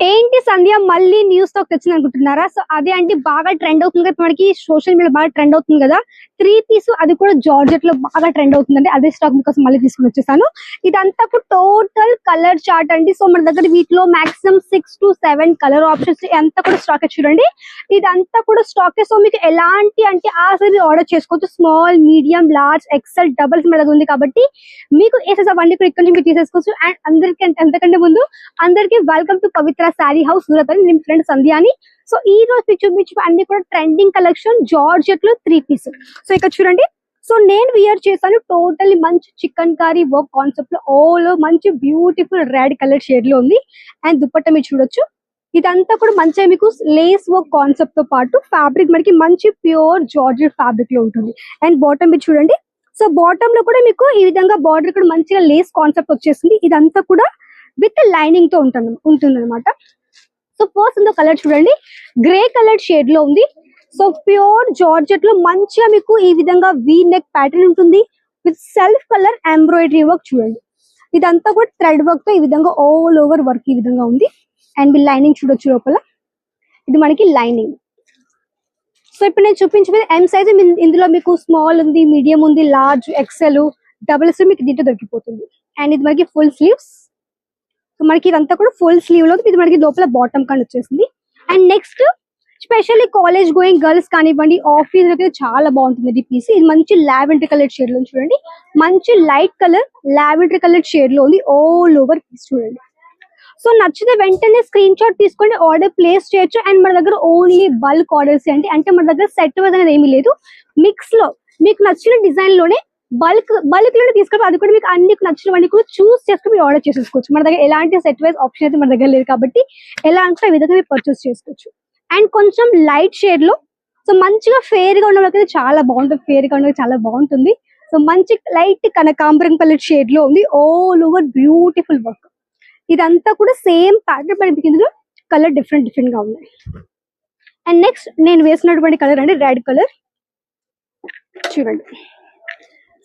ఏంటి సంధ్య మళ్ళీ news talk తెచ్చింది అనుకుంటున్నారా? సో అదే అంటే బాగా ట్రెండ్ అవుతుంది కదా, మనకి సోషల్ మీడియా బాగా ట్రెండ్ అవుతుంది కదా. 3 పీస్ అది కూడా జార్జెట్ లో బాగా ట్రెండ్ అవుతుందండి. అదే స్టాక్ మీకోసం మళ్ళీ తీసుకుని వచ్చేసాను. ఇదంతా టోటల్ కలర్ చార్ట్ అండి. సో మన దగ్గర వీటిలో మాక్సిమం 6 to 7 కలర్ ఆప్షన్స్ అంతా కూడా స్టాక్ చూడండి. ఇదంతా కూడా స్టాక్. సో మీకు ఎలాంటి అంటే ఆ సైజ్ ఆర్డర్ చేసుకోవచ్చు. Small, medium, large, XL, doubles మన దగ్గర ఉంది కాబట్టి మీకు ఏ సైజ్ అవన్నీ కూడా ఇక్కడ నుంచి మీరు తీసేసుకోవచ్చు. అండ్ అందరికీ అంతకంటే ముందు అందరికి welcome to Pavitra sorry house Surat అని. నేను ఫ్రెండ్ సంధ్యాని. సో ఈ రోజు మీకు చూపించు అన్ని కూడా ట్రెండింగ్ కలెక్షన్ జార్జెట్ లో 3 పీస్. సో ఇక్కడ చూడండి. సో నేను వియర్ చేశాను టోటల్లీ మంచి చికెన్ కర్రీ వర్క్ కాన్సెప్ట్ లో ఆల్ మంచి బ్యూటిఫుల్ రెడ్ కలర్ షేడ్ లో ఉంది. అండ్ దుపట్టా మీరు చూడొచ్చు. ఇదంతా కూడా మంచిగా మీకు లేస్ వర్క్ కాన్సెప్ట్ తో పాటు ఫ్యాబ్రిక్ మనకి మంచి ప్యూర్ జార్జెట్ ఫ్యాబ్రిక్ లో ఉంటుంది. అండ్ బాటమ్ మీరు చూడండి. సో బాటమ్ లో కూడా మీకు ఈ విధంగా బార్డర్ కూడా మంచిగా లేస్ కాన్సెప్ట్ వచ్చేసింది. ఇదంతా కూడా విత్ లైనింగ్ తో ఉంటుంది అనమాట. సో ఫస్ట్ ఇందో కలర్ చూడండి, గ్రే కలర్ షేడ్ లో ఉంది. సో ప్యూర్ జార్జెట్ లో మంచిగా మీకు ఈ విధంగా వీ నెక్ ప్యాటర్న్ ఉంటుంది with self colour embroidery work చూడండి. ఇదంతా కూడా థ్రెడ్ వర్క్ తో ఈ విధంగా ఆల్ ఓవర్ వర్క్ ఈ విధంగా ఉంది. అండ్ మీ లైనింగ్ చూడొచ్చు లోపల. ఇది మనకి లైనింగ్. సో ఇప్పుడు నేను చూపించేది ఎం సైజ్. ఇందులో మీకు స్మాల్ ఉంది, మీడియం ఉంది, లార్జ్, ఎక్సెల్, డబుల్స్ మీకు దీంట్లో దొరికిపోతుంది. అండ్ ఇది మనకి ఫుల్ స్లీవ్స్. సో మనకి ఇదంతా కూడా ఫుల్ స్లీవ్ లో ఇది మనకి లోపల బాటమ్ కానీ వచ్చేసింది. And next specially college going girls కానివ్వండి, ఆఫీస్ లో చాలా బాగుంటుంది ఈ పీస్. ఇది మంచి లావెండర్ కలర్ షేడ్ లో చూడండి. మంచి light colour lavender colour shade లో ఉంది ఆల్ ఓవర్ పీస్ చూడండి. సో నచ్చితే వెంటనే స్క్రీన్ షాట్ తీసుకొని ఆర్డర్ ప్లేస్ చేయొచ్చు. అండ్ మన దగ్గర ఓన్లీ బల్క్ ఆర్డర్స్ అంటే మన దగ్గర సెట్ వైజ్ అనేది ఏమీ లేదు. మిక్స్ లో మీకు నచ్చిన డిజైన్ లోనే బల్క్ లోనే తీసుకొని అది కూడా మీకు అన్ని నచ్చినవన్నీ కూడా చూస్ చేసుకుని మీరు ఆర్డర్ చేసేసుకోవచ్చు. మన దగ్గర ఎలాంటి సెట్ వైజ్ ఆప్షన్ అయితే మన దగ్గర లేదు కాబట్టి ఎలా అంటే విధంగా మీరు పర్చేస్ చేసుకోవచ్చు. అండ్ కొంచెం లైట్ షేడ్ లో సో మంచిగా ఫేర్ గా ఉన్న వాళ్ళకి చాలా బాగుంటుంది. ఫేర్ గా ఉన్నది చాలా బాగుంటుంది. సో మంచి లైట్ కనకాంబరం కలర్ షేడ్ లో ఉంది ఆల్ ఓవర్ బ్యూటిఫుల్ వర్క్. ఇదంతా కూడా సేమ్ ప్యాటర్న్ మనకి ఇందులో కలర్ డిఫరెంట్ గా ఉన్నాయి. అండ్ నెక్స్ట్ నేను వేసినటువంటి కలర్ అంటే రెడ్ కలర్ చూడండి.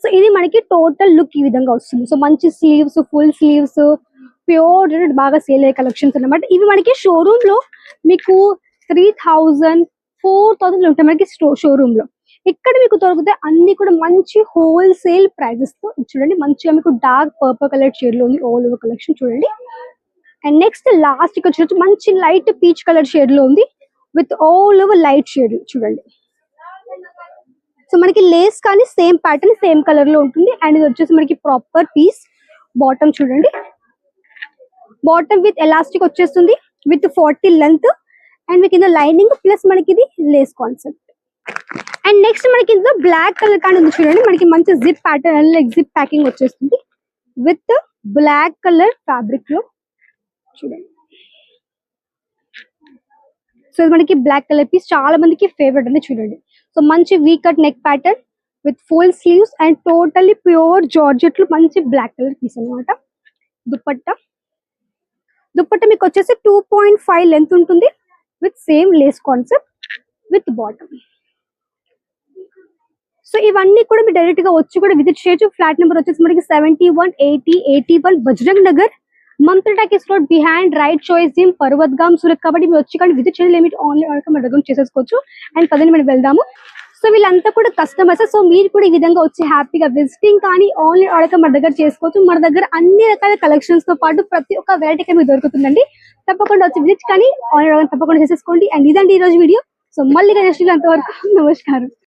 సో ఇది మనకి టోటల్ లుక్ ఈ విధంగా వస్తుంది. సో మంచి స్లీవ్స్, ఫుల్ స్లీవ్స్, ప్యూర్ బాగా సేల్ అయ్యే కలెక్షన్స్ అన్నమాట. ఇవి మనకి షోరూమ్ లో మీకు 3000, 4000 ఉంటాయి మనకి షోరూమ్ లో. ఇక్కడ మీకు దొరికితే అన్ని కూడా మంచి హోల్సేల్ ప్రైజెస్ తో చూడండి. మంచిగా మీకు డార్క్ పర్పుల్ కలర్ షేడ్ లో ఉంది ఆల్ ఓవర్ కలెక్షన్ చూడండి. అండ్ నెక్స్ట్ లాస్ట్ ఇక్కడ చూడొచ్చు మంచి లైట్ పీచ్ కలర్ షేడ్ లో ఉంది with all over light shade చూడండి. సో మనకి లేస్ కానీ సేమ్ ప్యాటర్న్ సేమ్ కలర్ లో ఉంటుంది. అండ్ ఇది వచ్చేసి మనకి ప్రాపర్ పీస్. బాటమ్ చూడండి. బాటమ్ విత్ ఎలాస్టిక్ వచ్చేస్తుంది విత్ 40 లెంత్. అండ్ మీకు ఇందులో లైనింగ్ ప్లస్ మనకి ఇది లేస్ కాన్సెప్ట్. అండ్ నెక్స్ట్ మనకి ఇందులో బ్లాక్ కలర్ కానీ ఉంది చూడండి. మనకి మంచి zip pattern like zip packing వచ్చేస్తుంది విత్ బ్లాక్ కలర్ ఫ్యాబ్రిక్ లో చూడండి. సో ఇది మనకి బ్లాక్ కలర్ పీస్ చాలా మందికి ఫేవరెట్ అని చూడండి. సో మంచి we cut neck pattern with full sleeves and totally pure georgette లో మంచి బ్లాక్ కలర్ పీస్ అనమాట. దుపట్టా మీకు వచ్చేసి 2.5 లెంత్ ఉంటుంది with same Lay's concept with bottom. So ఇవన్నీ కూడా మీరు డైరెక్ట్ గా వచ్చి కూడా విజిట్ చేయొచ్చు. ఫ్లాట్ నెంబర్ వచ్చేసి మనకి 718081 Bajrang Nagar, Mamata talkies road behind right choice gym, Parvatgam, Surat. కాబట్టి మీరు వచ్చి కానీ విజిట్ చేయడం లిమిట్ ఆన్లైన్ మన దగ్గర చేసేసుకోవచ్చు. అండ్ పదండి మనం వెళ్దాము. సో వీళ్ళంతా కూడా కస్టమర్స్. సో మీరు కూడా ఈ విధంగా వచ్చి హ్యాపీగా విజిటింగ్ కానీ ఆన్లైన్ ఆర్డర్ మన దగ్గర చేసుకోవచ్చు. మన దగ్గర అన్ని రకాల కలెక్షన్స్ తో పాటు ప్రతి ఒక్క వెరైటీ మీకు దొరుకుతుందండి. తప్పకుండా వచ్చి విజిట్ కానీ ఆన్లైన్ ఆర్డర్ తప్పకుండా చేసేసుకోండి. అండ్ ఇదండి ఈ రోజు వీడియో. సో మళ్ళీ నెక్స్ట్ అంతవరకు నమస్కారం.